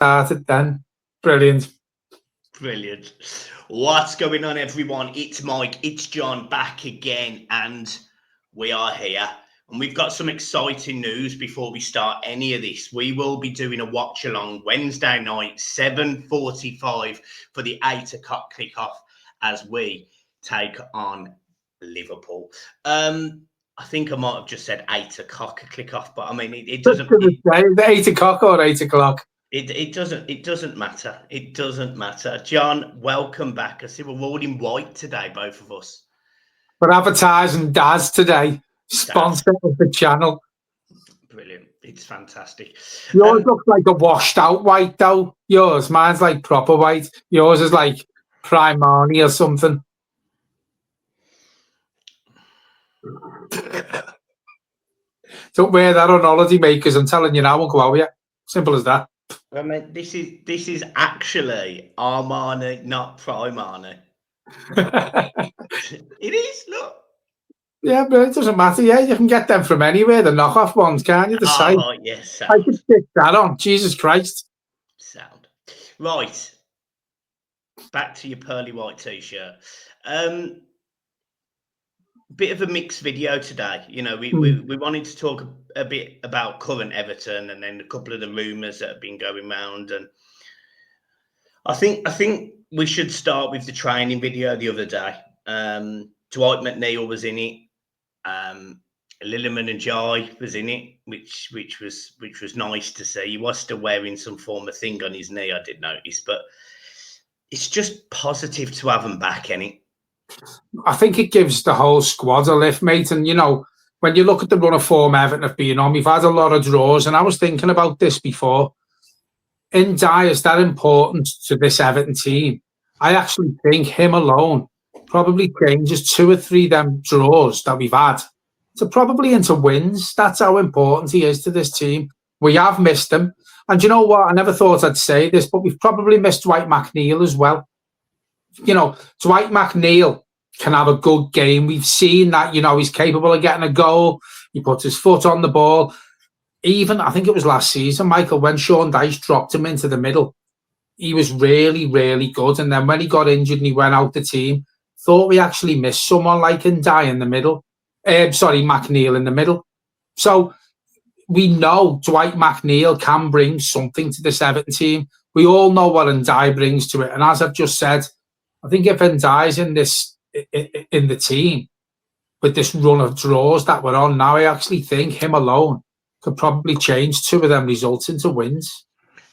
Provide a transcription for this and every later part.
started then. Brilliant. Brilliant. What's going on, everyone? It's Mike, it's John back again, and we are here. And we've got some exciting news before we start any of this. We will be doing a watch along Wednesday night, 7:45 for the 8 o'clock kickoff as we take on Liverpool. I think I might have just said 8 o'clock kickoff, but I mean it doesn't. The 8 o'clock or 8 o'clock. It doesn't matter. It doesn't matter. John, welcome back. I see we're all in white today, both of us. We're advertising Daz today, sponsor of the channel. Brilliant. It's fantastic. Yours looks like a washed out white though. Yours, mine's like proper white. Yours is like Primani or something. Don't wear that on holiday, mate, because I'm telling you now, I won't go out with you. Simple as that. I mean, this is actually Armani, not Primani. It is, look. Yeah, but it doesn't matter. Yeah, you can get them from anywhere. The knockoff ones, can't you? The site. Oh, yes. I could stick that on. Jesus Christ. Sound. Right. Back to your pearly white t-shirt. Bit of a mixed video today. You know, we wanted to talk a bit about current Everton and then a couple of the rumours that have been going around. And I think we should start with the training video the other day. Dwight McNeil was in it. Lilliman and Jai was in it, which was nice to see. He was still wearing some form of thing on his knee, I did notice, but it's just positive to have him back, innit? I think it gives the whole squad a lift, mate. And, you know, when you look at the run of form Everton have been on, we've had a lot of draws. And I was thinking about this before. Ndiaye is that important to this Everton team. I actually think him alone probably changes 2 or 3 of them draws that we've had to probably into wins. That's how important he is to this team. We have missed him. And you know what? I never thought I'd say this, but we've probably missed Dwight McNeil as well. You know, Dwight McNeil can have a good game. We've seen that, you know, he's capable of getting a goal. He puts his foot on the ball. Even, I think it was last season, Michael, when Sean Dyche dropped him into the middle, he was really, really good. And then when he got injured and he went out the team, thought we actually missed someone like Ndiaye in the middle. McNeil in the middle. So we know Dwight McNeil can bring something to this Everton team. We all know what Ndiaye brings to it. And as I've just said, I think if Ndiaye's in the team with this run of draws that we're on now, I actually think him alone could probably change 2 of them results into wins.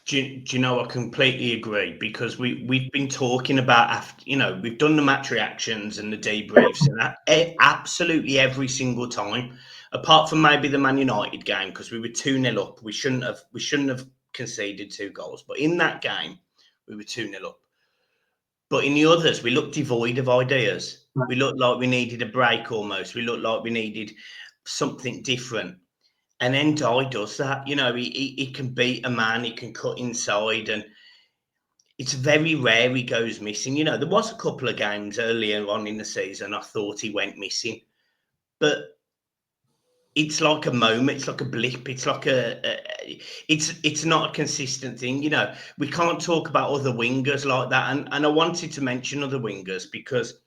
Do you know, I completely agree, because we've been talking about, after, you know, we've done the match reactions and the debriefs and that absolutely every single time, apart from maybe the Man United game, because we were 2-0 up. We shouldn't have conceded 2 goals, but in that game we were 2-0 up. But in the others, we looked devoid of ideas. We looked like we needed a break almost. We looked like we needed something different. And then Ndiaye does that. You know, he can beat a man. He can cut inside. And it's very rare he goes missing. You know, there was a couple of games earlier on in the season I thought he went missing. But it's like a moment. It's like a blip. It's like it's not a consistent thing. You know, we can't talk about other wingers like that. And I wanted to mention other wingers because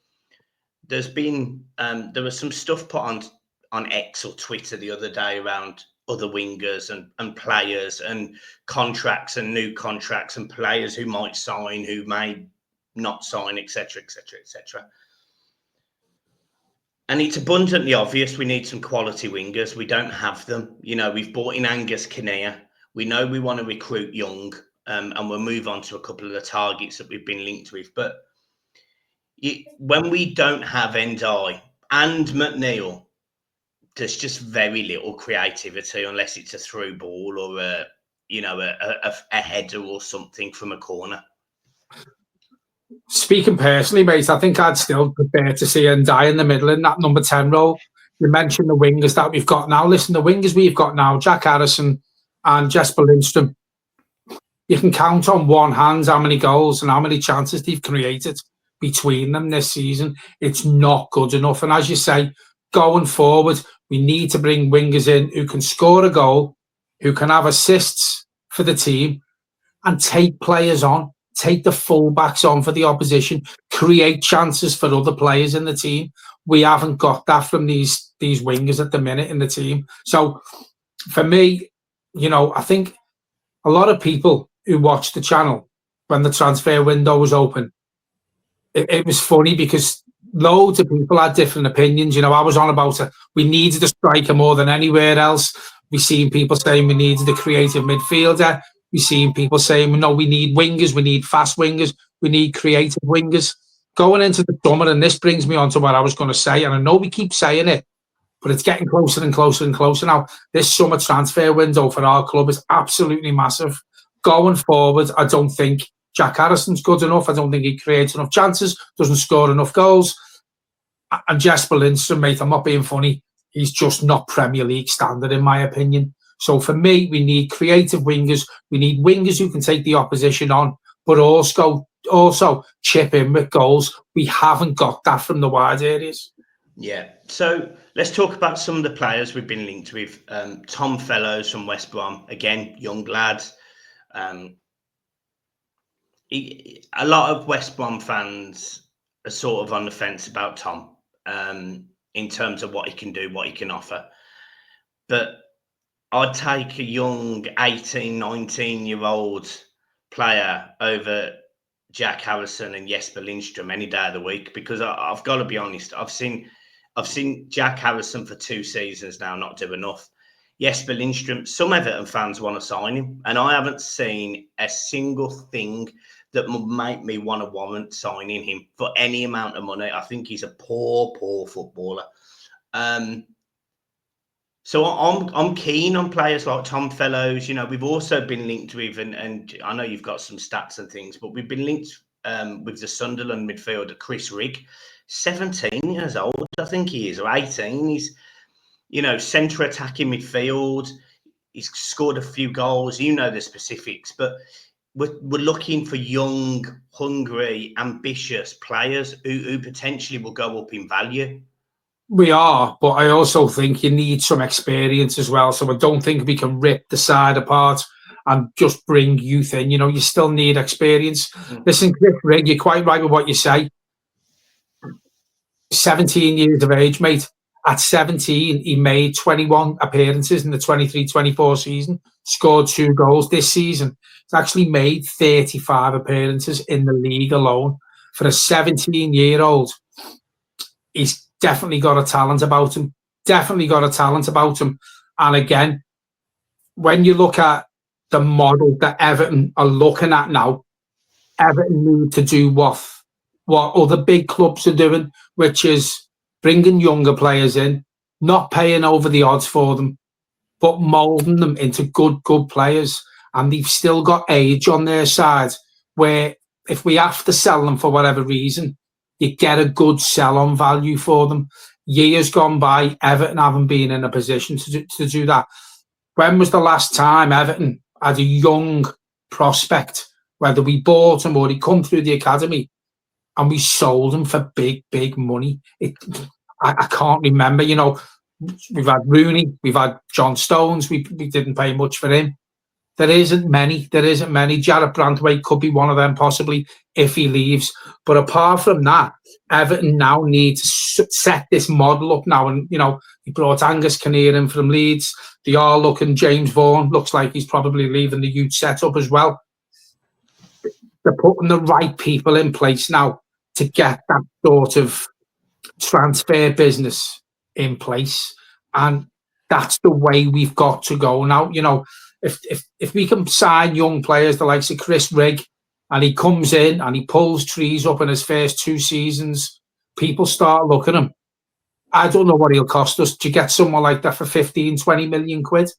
there's been there was some stuff put on X or Twitter the other day around other wingers and players and contracts and new contracts and players who might sign, who may not sign, etc., etc., etc. And it's abundantly obvious we need some quality wingers. We don't have them. You know, we've bought in Angus Kinnear. We know we want to recruit young, and we'll move on to a couple of the targets that we've been linked with. But when we don't have Ndiaye and McNeil, there's just very little creativity unless it's a through ball or a header or something from a corner. Speaking personally, mate, I think I'd still prefer to see Ndiaye in the middle in that number 10 role. You mentioned the wingers that we've got now. Listen, the wingers we've got now, Jack Harrison and Jesper Lindstrom, you can count on one hand how many goals and how many chances they've created between them this season. It's not good enough. And as you say, going forward, we need to bring wingers in who can score a goal, who can have assists for the team, and take players on, take the fullbacks on for the opposition, create chances for other players in the team. We haven't got that from these wingers at the minute in the team. So for me, I think a lot of people who watched the channel when the transfer window was open, it was funny because loads of people had different opinions. I was on about it. We needed a striker more than anywhere else. We seen people saying we needed a creative midfielder. We seen people saying, no, we need wingers. We need fast wingers. We need creative wingers. Going into the summer, and this brings me on to what I was going to say, and I know we keep saying it, but it's getting closer and closer and closer now. This summer transfer window for our club is absolutely massive. Going forward, I don't think Jack Harrison's good enough. I don't think he creates enough chances, doesn't score enough goals. And Jesper Lindstrom, mate, I'm not being funny. He's just not Premier League standard, in my opinion. So for me, we need creative wingers. We need wingers who can take the opposition on, but also chip in with goals. We haven't got that from the wide areas. Yeah. So let's talk about some of the players we've been linked with. Tom Fellows from West Brom, again, young lad. A lot of West Brom fans are sort of on the fence about Tom in terms of what he can do, what he can offer. But I'd take a young 18, 19-year-old player over Jack Harrison and Jesper Lindstrom any day of the week, because I've got to be honest, I've seen Jack Harrison for 2 seasons now not do enough. Jesper Lindstrom, some Everton fans want to sign him, and I haven't seen a single thing that would make me want to warrant signing him for any amount of money. I think he's a poor footballer. So I'm keen on players like Tom Fellows. We've also been linked with, and I know you've got some stats and things, but we've been linked with the Sunderland midfielder Chris Rigg, 17 years old, I think he is, or 18. He's, centre attacking midfield. He's scored a few goals. The specifics, but we're looking for young, hungry, ambitious players who potentially will go up in value. We are, but I also think you need some experience as well. So I don't think we can rip the side apart and just bring youth in. You still need experience. Listen, Chris Rigg, you're quite right with what you say. 17 years of age, mate. At 17, he made 21 appearances in the 23-24 season, scored 2 goals. This season, he's actually made 35 appearances in the league alone. For a 17-year-old, he's definitely got a talent about him. And again, when you look at the model that Everton are looking at now, Everton need to do what other big clubs are doing, which is bringing younger players in, not paying over the odds for them, but moulding them into good players. And they've still got age on their side, where if we have to sell them for whatever reason, you get a good sell-on value for them. Years gone by, Everton haven't been in a position to do that. When was the last time Everton had a young prospect, whether we bought him or he come through the academy, and we sold him for big money? I can't remember. We've had Rooney, we've had John Stones. We didn't pay much for him. There isn't many. Jarrett Brandweight could be one of them, possibly, if he leaves. But apart from that, Everton now need to set this model up now. And, he brought Angus Kinnear in from Leeds. They are looking, James Vaughan looks like he's probably leaving the youth setup as well. They're putting the right people in place now to get that sort of transfer business in place. And that's the way we've got to go now. If we can sign young players, the likes of Chris Rigg, and he comes in and he pulls trees up in his first 2 seasons, people start looking at him. I don't know what he'll cost us. To get someone like that for 15-20 million quid?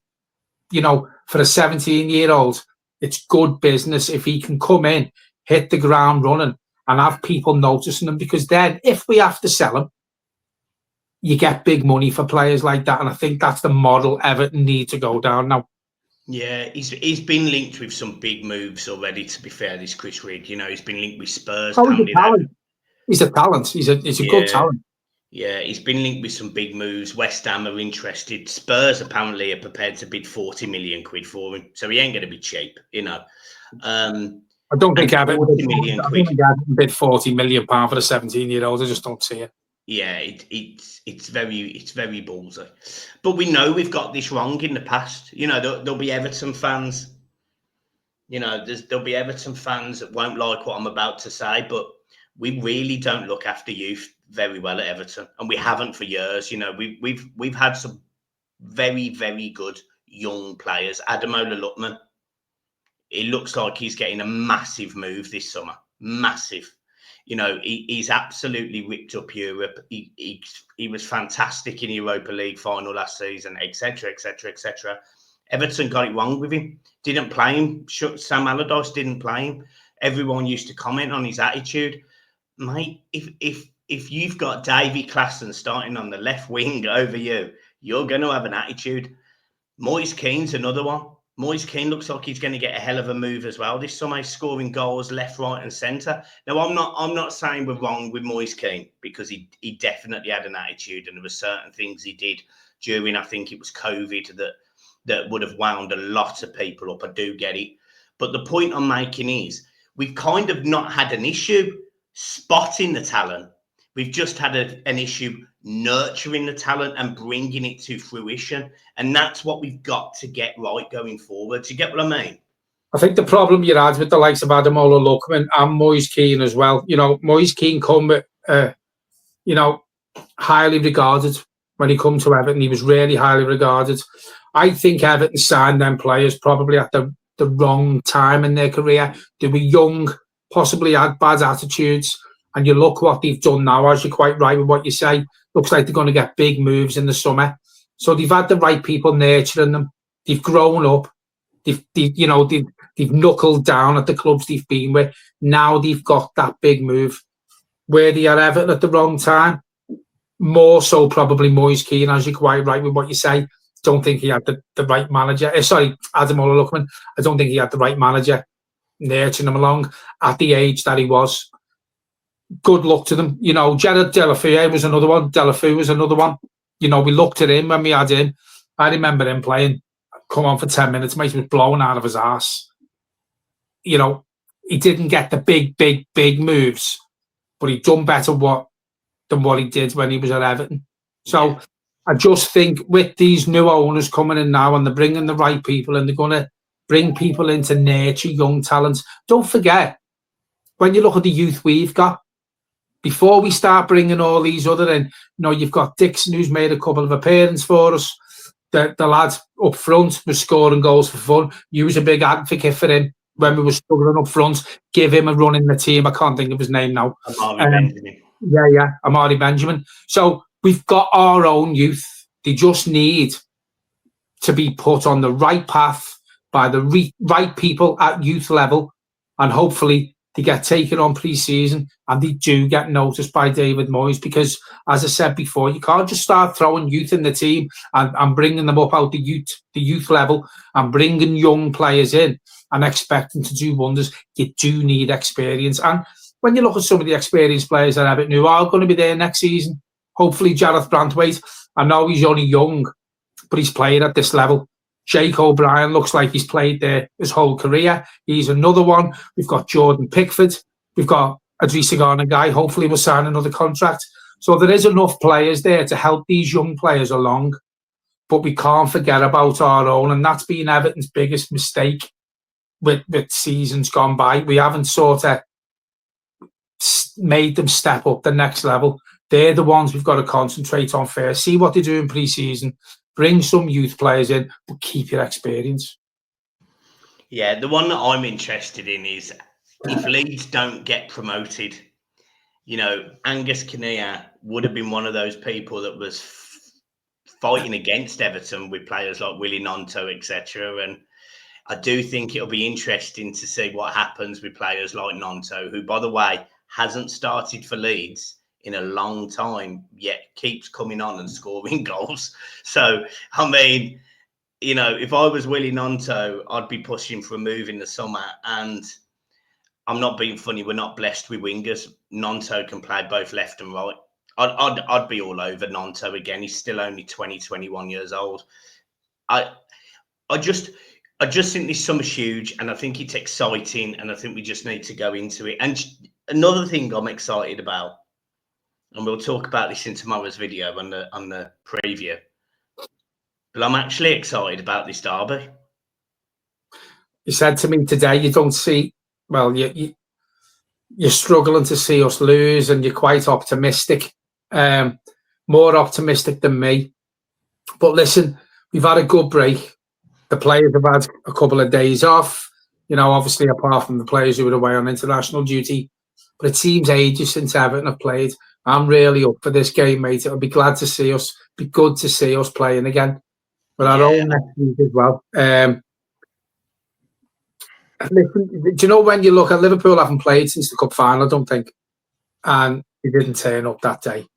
For a 17-year-old, it's good business if he can come in, hit the ground running, and have people noticing him. Because then, if we have to sell him, you get big money for players like that. And I think that's the model Everton need to go down now. Yeah, he's been linked with some big moves already, to be fair, this Chris Rigg. He's been linked with Spurs. He's a talent. He's a good talent. Yeah, he's been linked with some big moves. West Ham are interested. Spurs apparently are prepared to bid 40 million quid for him. So he ain't going to be cheap, I don't think And Everton 40 million quid. bid £40 million for a 17-year-old. I just don't see it. Yeah, it's very ballsy. But we know we've got this wrong in the past. You know, there'll be Everton fans. You know, there'll be Everton fans that won't like what I'm about to say, but we really don't look after youth very well at Everton, and we haven't for years. You know, we've had some very, very good young players. Ademola Lookman, it looks like he's getting a massive move this summer. Massive. You know, he's absolutely ripped up Europe. He was fantastic in the Europa League final last season, etc., etc., etc. Everton got it wrong with him. Didn't play him. Sam Allardyce didn't play him. Everyone used to comment on his attitude. Mate, if you've got Davy Klaassen starting on the left wing over you, you're going to have an attitude. Moise Keane's another one. Moise Keane looks like he's going to get a hell of a move as well this summer. He's scoring goals left, right, and centre. Now, I'm not saying we're wrong with Moise Keane, because he definitely had an attitude, and there were certain things he did during, I think it was COVID, that would have wound a lot of people up. I do get it. But the point I'm making is we've kind of not had an issue spotting the talent. We've just had an issue nurturing the talent and bringing it to fruition. And that's what we've got to get right going forward. Do you get what I mean? I think the problem you had with the likes of Ademola Lookman and Moise Keane as well, you know, Moise Keane come with, you know, highly regarded when he come to Everton. He was really highly regarded. I think Everton signed them players probably at the wrong time in their career. They were young, possibly had bad attitudes. And you look what they've done now, as you're quite right with what you say. Looks like they're going to get big moves in the summer. So they've had the right people nurturing them. They've grown up. They've knuckled down at the clubs they've been with. Now they've got that big move. Where they are Everton at the wrong time, more so probably Moise Keane, as you're quite right with what you say. Don't think he had the right manager. Sorry, Ademola Lookman. I don't think he had the right manager nurturing him along at the age that he was. Good luck to them. You know, Gerard Deulofeu was another one. Deulofeu was another one. You know, we looked at him when we had him. I remember him playing, come on for 10 minutes, mate, he was blowing out of his ass. You know, he didn't get the big moves, but he done better than what he did when he was at Everton. So I just think with these new owners coming in now, and they're bringing the right people, and they're going to bring people in to nurture young talents. Don't forget, when you look at the youth we've got, before we start bringing all these other in, you know, you've got Dixon, who's made a couple of appearances for us. The lad up front was scoring goals for fun. You was a big advocate for him when we were struggling up front. Give him a run in the team. I can't think of his name now. Amari Benjamin. Yeah, Amari Benjamin. So we've got our own youth. They just need to be put on the right path by the right people at youth level, and hopefully they get taken on pre-season and they do get noticed by David Moyes, because, as I said before, you can't just start throwing youth in the team and bringing them up out the youth level and bringing young players in and expecting to do wonders. You do need experience. And when you look at some of the experienced players that Everton who are going to be there next season, hopefully Jareth Branthwaite, I know he's only young, but he's played at this level. Jake O'Brien looks like he's played there his whole career. He's another one. We've got Jordan Pickford. We've got Idrissa Gana Guy. Hopefully we'll sign another contract. So there is enough players there to help these young players along. But we can't forget about our own. And that's been Everton's biggest mistake with seasons gone by. We haven't sort of made them step up the next level. They're the ones we've got to concentrate on first. See what they do in pre-season. Bring some youth players in, but keep your experience. Yeah, the one that I'm interested in is if Leeds don't get promoted, you know, Angus Kinnear would have been one of those people that was fighting against Everton with players like Willie Gnonto, etc. And I do think it'll be interesting to see what happens with players like Gnonto, who, by the way, hasn't started for Leeds in a long time, yet keeps coming on and scoring goals. So, I mean, you know, if I was Willie Gnonto, I'd be pushing for a move in the summer. And I'm not being funny, we're not blessed with wingers. Gnonto can play both left and right. I'd be all over Gnonto again. He's still only 20, 21 years old. I I just think this summer's huge, and I think it's exciting, and I think we just need to go into it. And another thing I'm excited about, and we'll talk about this in tomorrow's video on the preview, but I'm actually excited about this derby. You said to me today you don't see, well, you're struggling to see us lose, and you're quite optimistic, more optimistic than me. But listen, we've had a good break. The players have had a couple of days off, obviously apart from the players who were away on international duty. But it seems ages since Everton have played. I'm really up for this game, mate. It'll be good to see us playing again. But our own next week as well. Listen, do you know when you look at Liverpool haven't played since the cup final, I don't think, and they didn't turn up that day.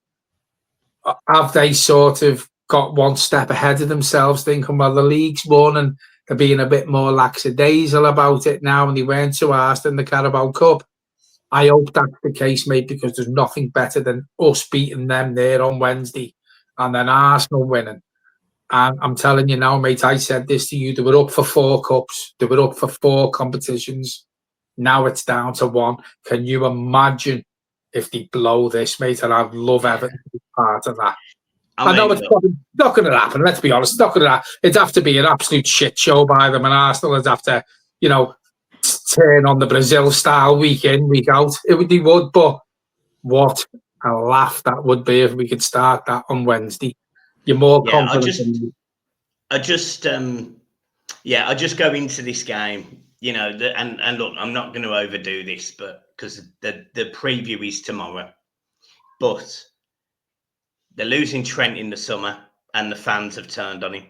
Have they sort of got one step ahead of themselves, thinking, well, the league's won and they're being a bit more lackadaisical about it now, and they weren't too arsed in the Carabao Cup? I hope that's the case, mate, because there's nothing better than us beating them there on Wednesday and then Arsenal winning. And I'm telling you now, mate, I said this to you, they were up for 4 cups, they were up for 4 competitions. Now it's down to 1. Can you imagine if they blow this, mate? And I'd love Everton to be part of that. I know it's not going to happen, let's be honest. It's not going to happen. It'd have to be an absolute shit show by them, and Arsenal would have to, turn on the Brazil style week in, week out. They would, but what a laugh that would be if we could start that on Wednesday. You're more confident than me. I just go into this game, and look, I'm not going to overdo this, but because the preview is tomorrow, but they're losing Trent in the summer, and the fans have turned on him.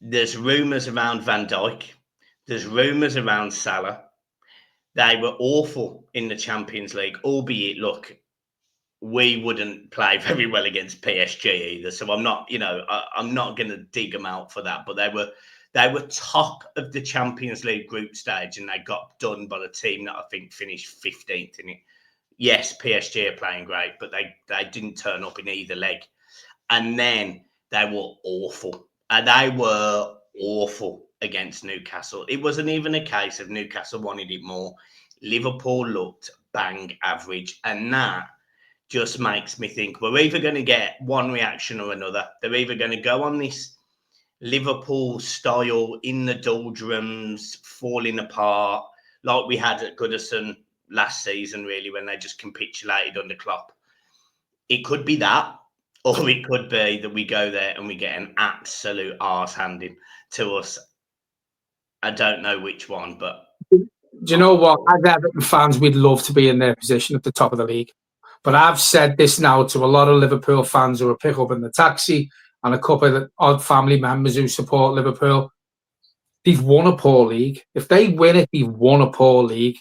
There's rumours around Van Dijk. There's rumours around Salah. They were awful in the Champions League, albeit, look, we wouldn't play very well against PSG either. So I'm not, I'm not going to dig them out for that. But they were top of the Champions League group stage, and they got done by the team that I think finished 15th in it. Yes, PSG are playing great, but they didn't turn up in either leg. And then they were awful. They were awful against Newcastle. It wasn't even a case of Newcastle wanted it more. Liverpool looked bang average. And that just makes me think we're either going to get one reaction or another. They're either going to go on this Liverpool style in the doldrums, falling apart, like we had at Goodison last season, really, when they just capitulated under Klopp. It could be that, or it could be that we go there and we get an absolute arse handing to us. I don't know which one, but... Do you know what? As Everton fans, we'd love to be in their position at the top of the league. But I've said this now to a lot of Liverpool fans who are pick up in the taxi, and a couple of odd family members who support Liverpool. They've won a poor league. If they win it, they've won a poor league.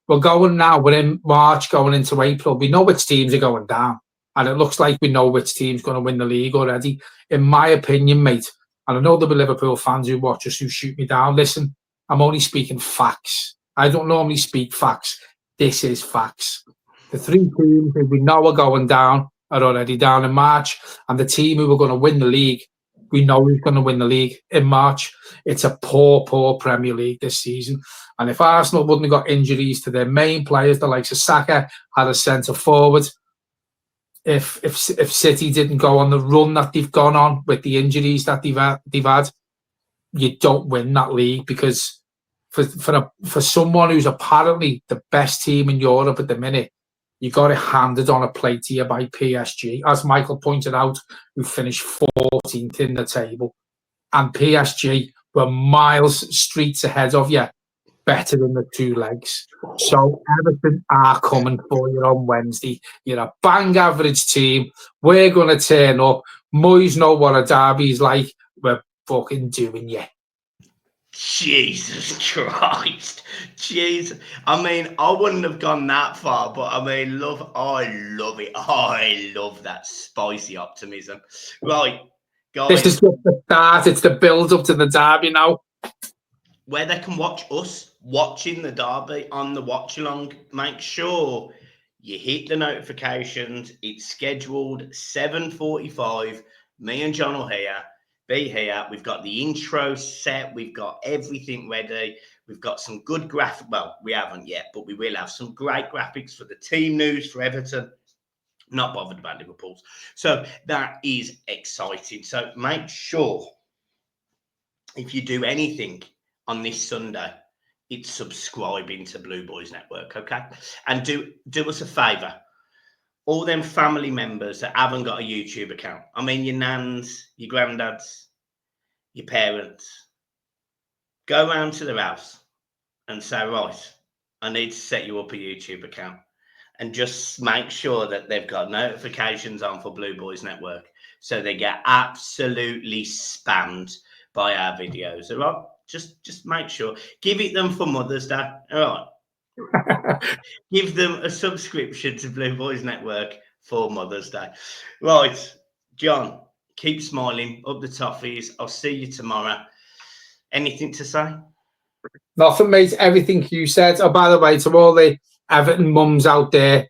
We're going now. We're in March, going into April. We know which teams are going down. And it looks like we know which team's going to win the league already. In my opinion, mate, and I know there'll be Liverpool fans who watch us who shoot me down. Listen, I'm only speaking facts. I don't normally speak facts. This is facts. The 3 teams who we know are going down are already down in March. And the team who are going to win the league, we know who's going to win the league in March. It's a poor, poor Premier League this season. And if Arsenal wouldn't have got injuries to their main players, the likes of Saka, had a centre forward, if City didn't go on the run that they've gone on with the injuries that they've had, you don't win that league, because for someone who's apparently the best team in Europe at the minute, you got it handed on a plate here by PSG, as Michael pointed out, who finished 14th in the table, and PSG were miles streets ahead of you, better than the 2 legs. So Everton are coming for you on Wednesday. You're a bang average team. We're going to turn up. Moyes know what a derby's like. We're fucking doing you. Jesus Christ. Jesus. I mean, I wouldn't have gone that far, but I mean, I love it. I love that spicy optimism. Right, guys. This is just the start. It's the build up to the derby now. Where they can watch us watching the derby on the watch along, make sure you hit the notifications. It's scheduled 7:45. Me and John are here. be here. We've got the intro set. We've got everything ready. We've got some good graphic. Well, we haven't yet, but we will have some great graphics for the team news for Everton. Not bothered about Liverpool's. So that is exciting. So make sure if you do anything on this Sunday, it's subscribing to Blue Boys Network, okay? And do us a favour. All them family members that haven't got a YouTube account. I mean, your nans, your granddads, your parents. Go round to their house and say, right, I need to set you up a YouTube account. And just make sure that they've got notifications on for Blue Boys Network so they get absolutely spammed by our videos. All right? Just make sure. Give it them for Mother's Day. All right. Give them a subscription to Blue Boys Network for Mother's Day. Right, John, keep smiling. Up the toffees. I'll see you tomorrow. Anything to say? Nothing, mate. Everything you said. Oh, by the way, to all the Everton mums out there,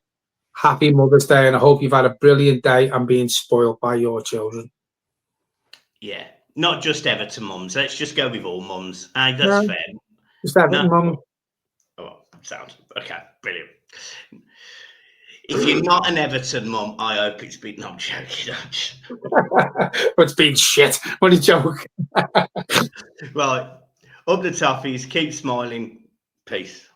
happy Mother's Day, and I hope you've had a brilliant day and being spoiled by your children. Yeah, not just Everton mums. Let's just go with all mums. That's fair. Just Everton mum. Oh, sound okay. Brilliant. If you're not an Everton mum, I hope it's been. No, I'm joking. It's been shit. What a joke. Right. Up the toffees. Keep smiling. Peace.